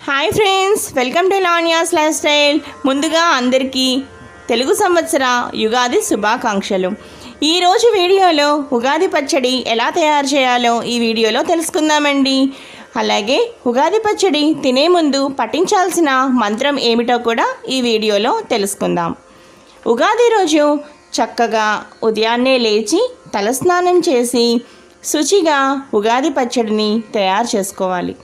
Hi friends, welcome to Lavanya's life style. ముందుగా అందరికీ తెలుగు సంవత్సర యుగాది శుభాకాంక్షలు. ఈరోజు వీడియోలో ఉగాది పచ్చడి ఎలా తయారు చేయాలో ఈ వీడియోలో తెలుసుకుందామండి. అలాగే ఉగాది పచ్చడి తినే ముందు పఠించాల్సిన మంత్రం ఏమిటో కూడా ఈ వీడియోలో తెలుసుకుందాం. ఉగాది రోజు చక్కగా ఉదయాన్నే లేచి తలస్నానం చేసి శుచిగా ఉగాది పచ్చడిని తయారు చేసుకోవాలి.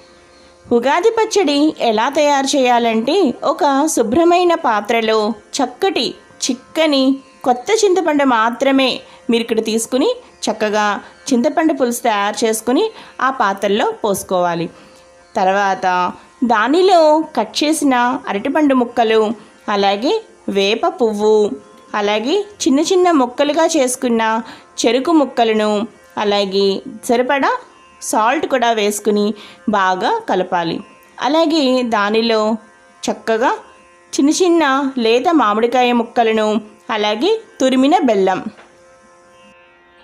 ఉగాది పచ్చడి ఎలా తయారు చేయాలంటే, ఒక శుభ్రమైన పాత్రలో చక్కటి చిక్కని కొత్త చింతపండు మాత్రమే మీరు ఇక్కడ తీసుకుని చక్కగా చింతపండు పులుసు తయారు చేసుకుని ఆ పాత్రలో పోసుకోవాలి. తర్వాత దానిలో కట్ చేసిన అరటిపండు ముక్కలు, అలాగే వేప పువ్వు, అలాగే చిన్న చిన్న ముక్కలుగా చేసుకున్న చెరుకు ముక్కలను, అలాగే సరిపడా సాల్ట్ కూడా వేసుకుని బాగా కలపాలి. అలాగే దానిలో చక్కగా చిన్న చిన్న లేత మామిడికాయ ముక్కలను, అలాగే తురిమిన బెల్లం,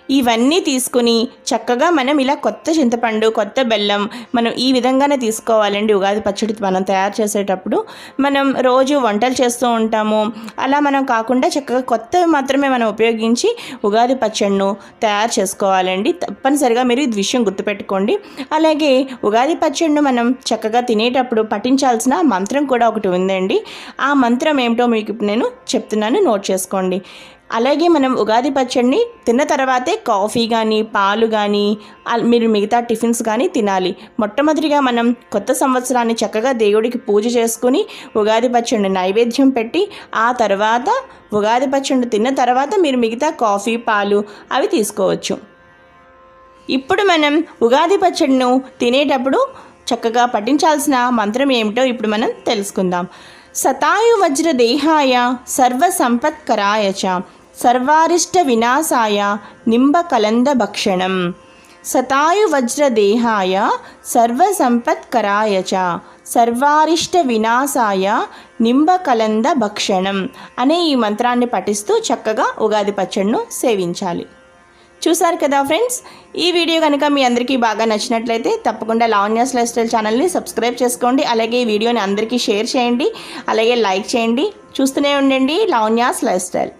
ఇవన్నీ తీసుకుని చక్కగా మనం ఇలా కొత్త చింతపండు కొత్త బెల్లం మనం ఈ విధంగానే తీసుకోవాలండి. ఉగాది పచ్చడి మనం తయారు చేసేటప్పుడు మనం రోజు వంటలు చేస్తూ ఉంటాము, అలా మనం కాకుండా చక్కగా కొత్తవి మాత్రమే మనం ఉపయోగించి ఉగాది పచ్చడిను తయారు చేసుకోవాలండి. తప్పనిసరిగా మీరు ఈ విషయం గుర్తుపెట్టుకోండి. అలాగే ఉగాది పచ్చడిను మనం చక్కగా తినేటప్పుడు పఠించాల్సిన మంత్రం కూడా ఒకటి ఉందండి. ఆ మంత్రం ఏమిటో మీకు నేను చెప్తున్నాను, నోట్ చేసుకోండి. అలాగే మనం ఉగాది పచ్చడిని తిన్న తర్వాతే కాఫీ కానీ పాలు కానీ మీరు మిగతా టిఫిన్స్ కానీ తినాలి. మొట్టమొదటిగా మనం కొత్త సంవత్సరాన్ని చక్కగా దేవుడికి పూజ చేసుకుని ఉగాది పచ్చడిని నైవేద్యం పెట్టి ఆ తర్వాత ఉగాది పచ్చడిని తిన్న తర్వాత మీరు మిగతా కాఫీ పాలు అవి తీసుకోవచ్చు. ఇప్పుడు మనం ఉగాది పచ్చడిను తినేటప్పుడు చక్కగా పఠించాల్సిన మంత్రం ఏమిటో ఇప్పుడు మనం తెలుసుకుందాం. శతాయు వజ్ర దేహాయ సర్వ సంపత్కరాయ చ సర్వారిష్ట వినాశాయ నింబ కలంద భక్షణం. శతాయు వజ్ర దేహాయ సర్వ సంపత్కరాయ చ సర్వారిష్ట వినాశాయ నింబ కలంద భక్షణం అనే ఈ మంత్రాన్ని పఠిస్తూ చక్కగా ఉగాది పచ్చడిను సేవించాలి. చూసారు కదా ఫ్రెండ్స్, ఈ వీడియో కనుక మీ అందరికీ బాగా నచ్చినట్లయితే తప్పకుండా లావణ్యాస్ లైఫ్ స్టైల్ ఛానల్ని సబ్స్క్రైబ్ చేసుకోండి. అలాగే ఈ వీడియోని అందరికీ షేర్ చేయండి, అలాగే లైక్ చేయండి. చూస్తూనే ఉండండి లావణ్యాస్ లైఫ్ స్టైల్.